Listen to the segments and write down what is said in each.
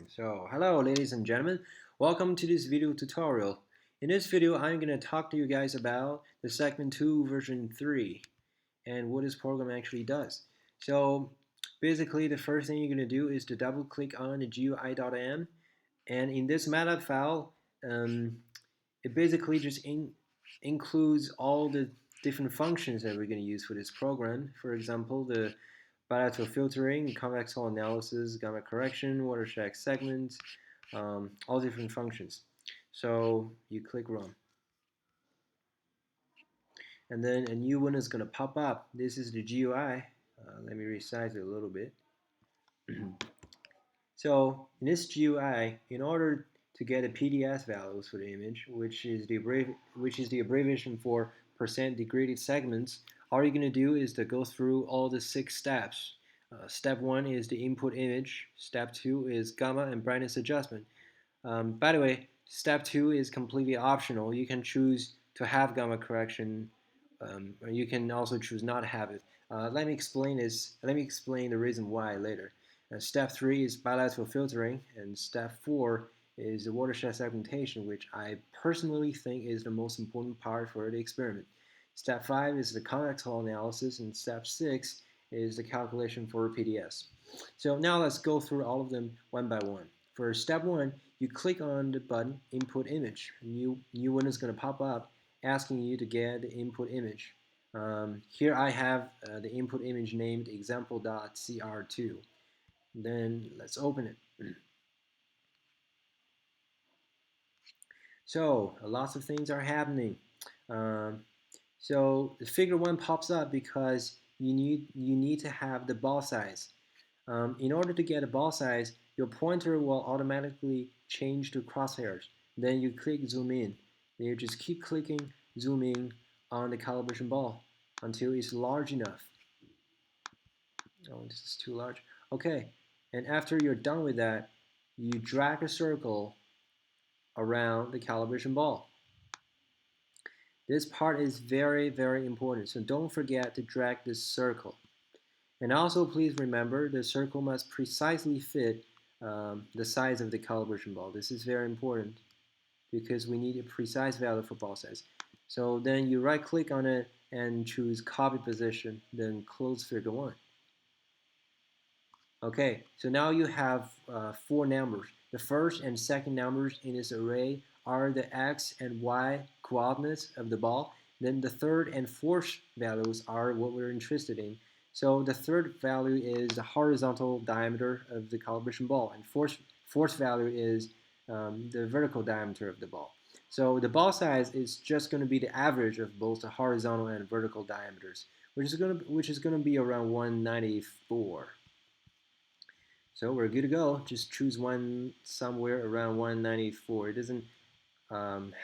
So, hello ladies and gentlemen, welcome to this video tutorial. In this video, I'm going to talk to you guys about the Segment 2 version 3 and what this program actually does. So, basically the first thing you're going to do is to double click on the GUI.m, and in this Matlab file, it basically just includes all the different functions that we're going to use for this program. For example, the bilateral filtering, convex hull analysis, gamma correction, watershed segments, all different functions. So you click run. And then a new one is going to pop up. This is the GUI. Let me resize it a little bit. So in this GUI, in order to get the PDS values for the image, which is the abbreviation for percent degraded segments, all you're going to do is to go through all the 6 steps. Step 1 is the input image. Step 2 is gamma and brightness adjustment. By the way, step 2 is completely optional. You can choose to have gamma correction, or you can also choose not to have it. Let me explain the reason why later. Step 3 is bilateral filtering, and step 4 is the watershed segmentation, which I personally think is the most important part for the experiment. Step 5 is the convex hull analysis, and step 6 is the calculation for PDS. So now let's go through all of them one by one. For step 1, you click on the button Input Image. A new one is going to pop up asking you to get the input image. Here I have the input image named example.cr2. Then let's open it. So lots of things are happening. So the figure 1 pops up because you need to have the ball size. In order to get a ball size, your pointer will automatically change to crosshairs. Then you click zoom in. Then you just keep clicking zoom in on the calibration ball until it's large enough. Oh, this is too large. Okay, and after you're done with that, you drag a circle around the calibration ball. This part is very, very important, so don't forget to drag this circle. And also please remember the circle must precisely fit the size of the calibration ball. This is very important because we need a precise value for ball size. So then you right click on it and choose copy position, then close figure 1. Okay, so now you have 4 numbers. The first and second numbers in this array are the x and y coordinates of the ball. Then the third and fourth values are what we're interested in. So the third value is the horizontal diameter of the calibration ball, and fourth value is the vertical diameter of the ball. So the ball size is just going to be the average of both the horizontal and vertical diameters, which is going to be around 194. So we're good to go. Just choose one somewhere around 194. It doesn't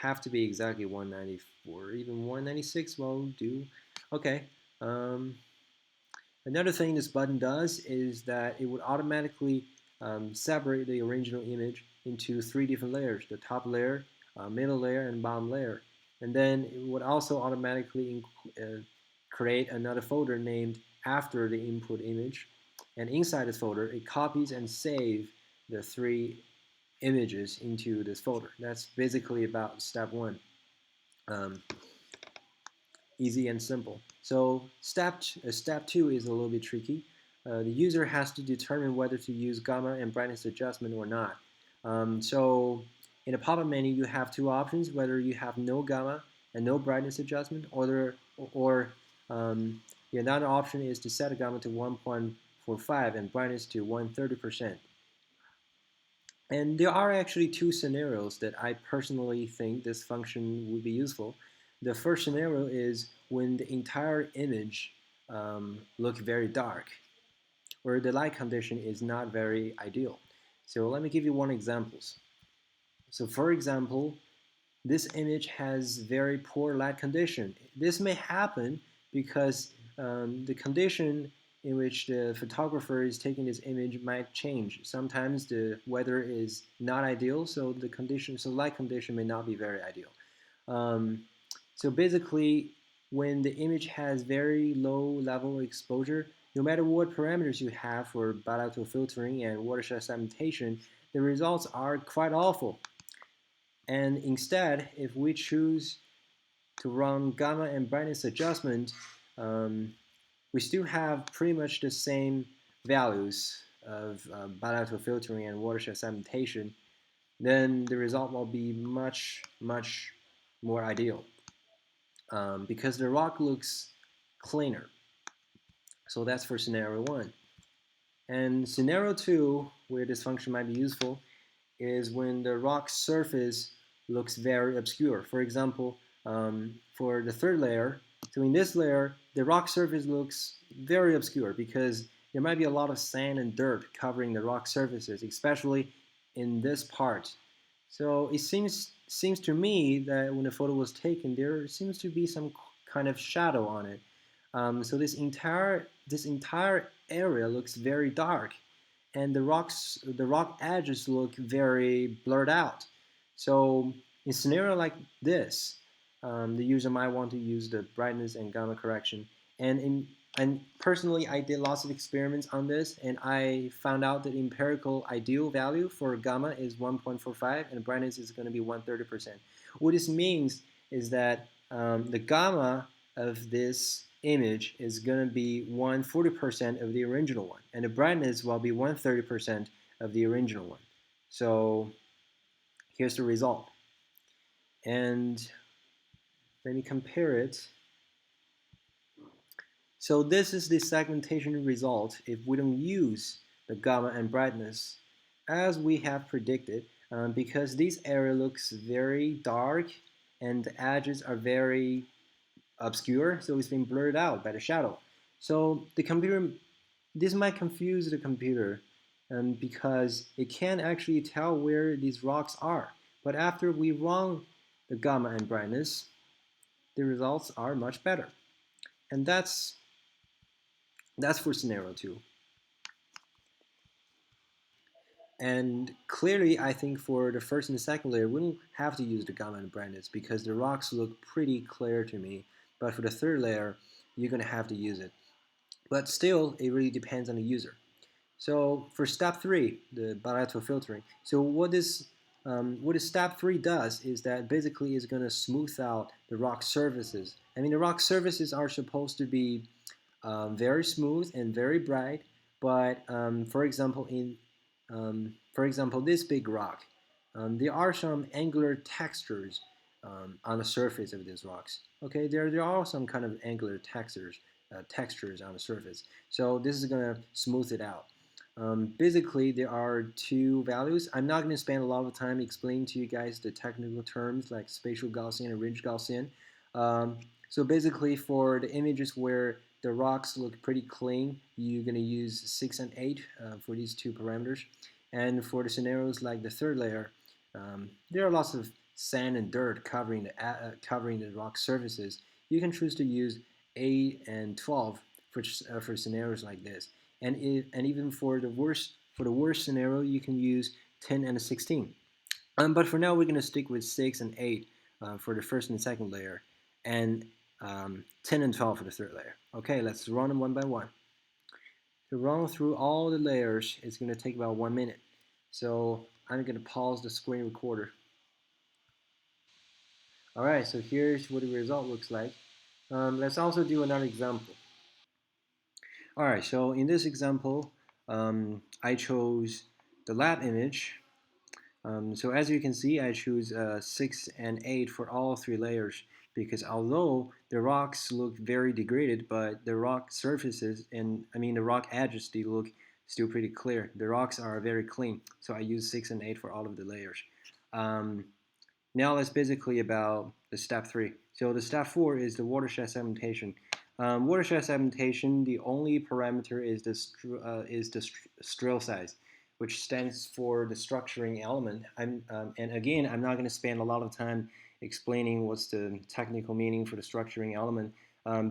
have to be exactly 194. Even 196 will do. Okay. Another thing this button does is that it would automatically separate the original image into 3 different layers: the top layer, middle layer, and bottom layer. And then it would also automatically create another folder named after the input image. And inside this folder, it copies and saves the 3 images into this folder. That's basically about step 1. Easy and simple. So step 2 is a little bit tricky. The user has to determine whether to use gamma and brightness adjustment or not. So in the pop-up menu, you have 2 options: whether you have no gamma and no brightness adjustment, or the another option is to set a gamma to 1.45 and brightness to 130%. And there are actually 2 scenarios that I personally think this function would be useful. The first scenario is when the entire image looks very dark, where the light condition is not very ideal. So let me give you one example. So for example, this image has very poor light condition. This may happen because the condition in which the photographer is taking this image might change. Sometimes the weather is not ideal, so light condition may not be very ideal. So basically, when the image has very low level exposure, no matter what parameters you have for bilateral filtering and watershed segmentation, the results are quite awful. And instead, if we choose to run gamma and brightness adjustment, we still have pretty much the same values of bilateral filtering and watershed segmentation, then the result will be much, much more ideal because the rock looks cleaner. So that's for scenario 1. And scenario 2, where this function might be useful, is when the rock surface looks very obscure. For example, for the third layer, so in this layer, the rock surface looks very obscure because there might be a lot of sand and dirt covering the rock surfaces, especially in this part. So it seems to me that when the photo was taken, there seems to be some kind of shadow on it. So this entire area looks very dark, and the rock edges look very blurred out. So in a scenario like this, the user might want to use the brightness and gamma correction. And personally, I did lots of experiments on this, and I found out that empirical ideal value for gamma is 1.45, and brightness is going to be 1/30%. What this means is that the gamma of this image is going to be 1/40% of the original one, and the brightness will be 1/30% of the original one. So here's the result. And let me compare it. So this is the segmentation result if we don't use the gamma and brightness as we have predicted, because this area looks very dark and the edges are very obscure, so it's been blurred out by the shadow. So the computer, this might confuse the computer because it can't actually tell where these rocks are. But after we run the gamma and brightness, the results are much better. And that's for scenario 2. And clearly, I think for the first and the second layer, we don't have to use the gamma and brightness because the rocks look pretty clear to me. But for the third layer, you're going to have to use it. But still, it really depends on the user. So for step 3, the bilateral filtering, so what this step 3 does is that basically is going to smooth out the rock surfaces. I mean, the rock surfaces are supposed to be very smooth and very bright, but for example, this big rock, there are some angular textures on the surface of these rocks. Okay, there are some kind of angular textures on the surface. So this is going to smooth it out. Basically, there are two values. I'm not going to spend a lot of time explaining to you guys the technical terms like spatial Gaussian and ridge Gaussian. So basically, for the images where the rocks look pretty clean, you're going to use 6 and 8 for these two parameters. And for the scenarios like the third layer, there are lots of sand and dirt covering the rock surfaces. You can choose to use 8 and 12 for scenarios like this. And even for the worst scenario, you can use 10 and 16. But for now, we're going to stick with 6 and 8 for the first and second layer, and 10 and 12 for the third layer. Okay, let's run them one by one. To run through all the layers, it's going to take about 1 minute. So I'm going to pause the screen recorder. All right, so here's what the result looks like. Let's also do another example. All right, so in this example, I chose the lab image. So as you can see, I choose 6 and 8 for all 3 layers because although the rocks look very degraded, but the rock surfaces the rock edges, they look still pretty clear. The rocks are very clean, so I use 6 and 8 for all of the layers. Now let's basically about the step 3. So the step 4 is the watershed segmentation. Watershed segmentation, the only parameter is the strill size, which stands for the structuring element. And again, I'm not going to spend a lot of time explaining what's the technical meaning for the structuring element.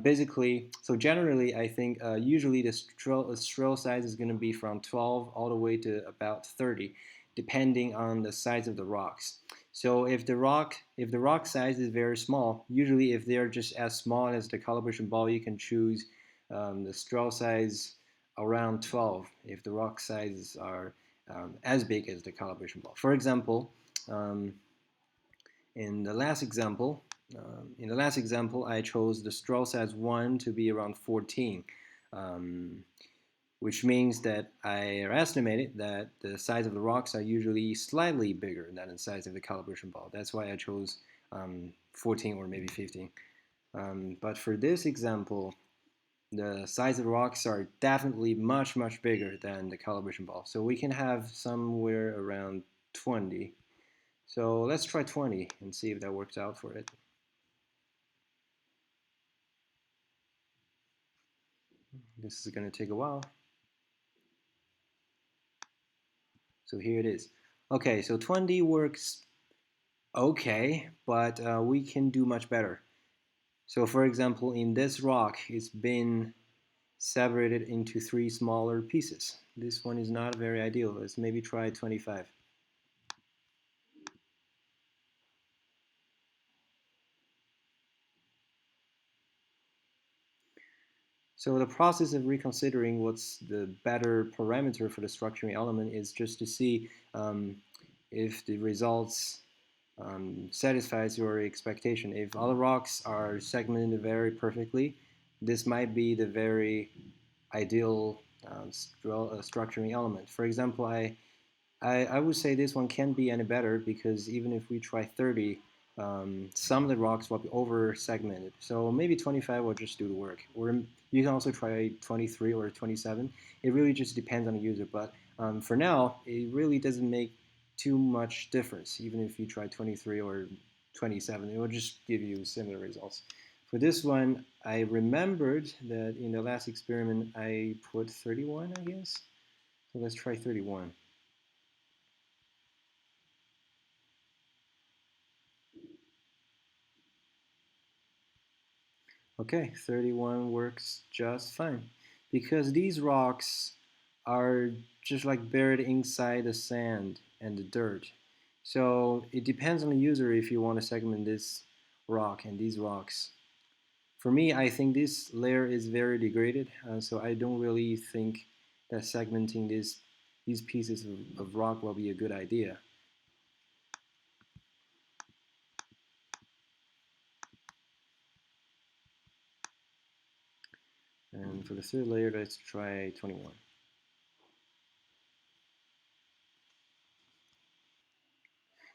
Basically, so generally, I think usually the strill size is going to be from 12 all the way to about 30, depending on the size of the rocks. So if the rock size is very small, usually if they're just as small as the calibration ball, you can choose the straw size around 12 if the rock sizes are as big as the calibration ball. For example, um, in the last example, I chose the straw size 1 to be around 14, um, which means that I estimated that the size of the rocks are usually slightly bigger than the size of the calibration ball. That's why I chose 14 or maybe 15. But for this example, the size of the rocks are definitely much, much bigger than the calibration ball. So we can have somewhere around 20. So let's try 20 and see if that works out for it. This is going to take a while. So here it is. Okay, so 20 works okay, but we can do much better. So for example, in this rock, it's been separated into 3 smaller pieces. This one is not very ideal. Let's maybe try 25. So the process of reconsidering what's the better parameter for the structuring element is just to see if the results satisfies your expectation. If all the rocks are segmented very perfectly, this might be the very ideal structuring element. For example, I would say this one can't be any better because even if we try 30, some of the rocks will be over segmented. So maybe 25 will just do the work. Or you can also try 23 or 27. It really just depends on the user. But for now, it really doesn't make too much difference. Even if you try 23 or 27, it will just give you similar results. For this one, I remembered that in the last experiment, I put 31, I guess. So let's try 31. Okay, 31 works just fine because these rocks are just like buried inside the sand and the dirt. So it depends on the user if you want to segment this rock and these rocks. For me, I think this layer is very degraded, so I don't really think that segmenting these pieces of rock will be a good idea. And for the third layer, let's try 21.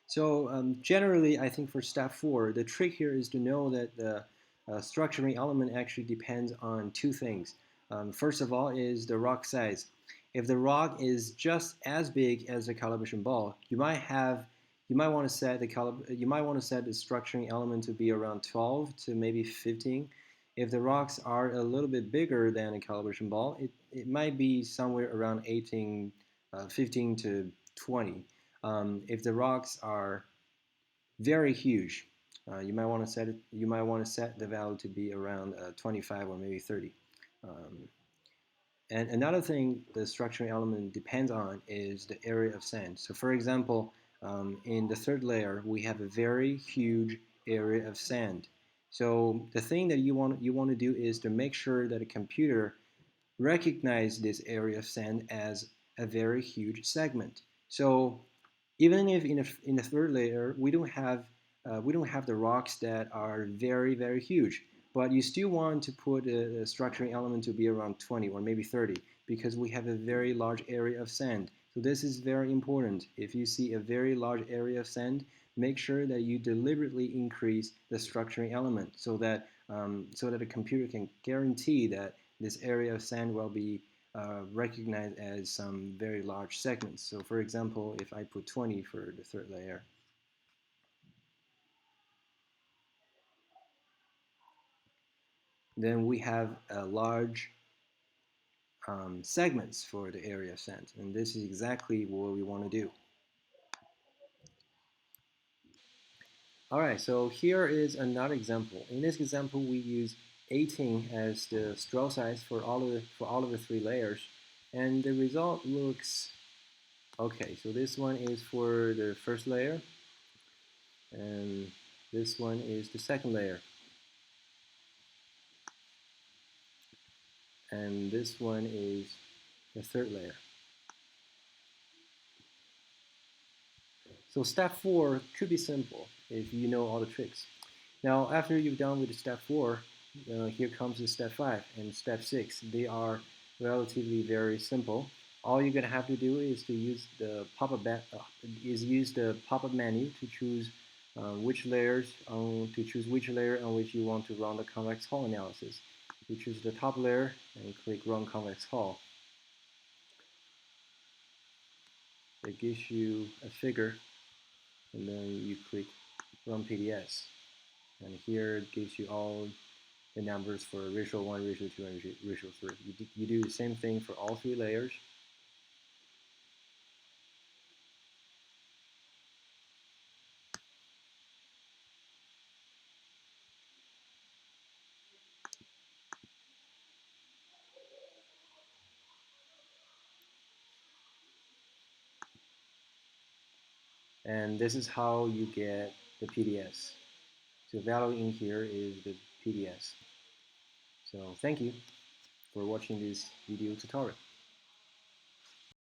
So generally, I think for step 4, the trick here is to know that the structuring element actually depends on 2 things. First of all is the rock size. If the rock is just as big as the calibration ball, you might want to set the structuring element to be around 12 to maybe 15. If the rocks are a little bit bigger than a calibration ball, it might be somewhere around 15 to 20. If the rocks are very huge, you might want to set it. You might want to set the value to be around 25 or maybe 30. Um, and another thing the structuring element depends on is the area of sand. So for example, in the third layer, we have a very huge area of sand. So the thing that you want to do is to make sure that a computer recognize this area of sand as a very huge segment. So even if in the third layer we don't have the rocks that are very very huge, but you still want to put a structuring element to be around 20 or maybe 30 because we have a very large area of sand. So this is very important. If you see a very large area of sand, make sure that you deliberately increase the structuring element so that a computer can guarantee that this area of sand will be recognized as some very large segments. So for example, if I put 20 for the third layer, then we have a large segments for the area of sand. And this is exactly what we want to do. All right, so here is another example. In this example, we use 18 as the straw size for all of the 3 layers, and the result looks okay. So this one is for the first layer, and this one is the second layer. and this one is the third layer. So step 4 could be simple if you know all the tricks. Now, after you've done with step 4, here comes the step 5 and step 6. They are relatively very simple. All you're gonna have to do is to use the pop-up menu to choose which layer on which you want to run the convex hull analysis. You choose the top layer and click Run Convex Hull. It gives you a figure, and then you click Run PDS. And here it gives you all the numbers for ratio 1, ratio 2, and ratio 3. You do the same thing for all 3 layers. And this is how you get the PDS. So the value in here is the PDS. So thank you for watching this video tutorial.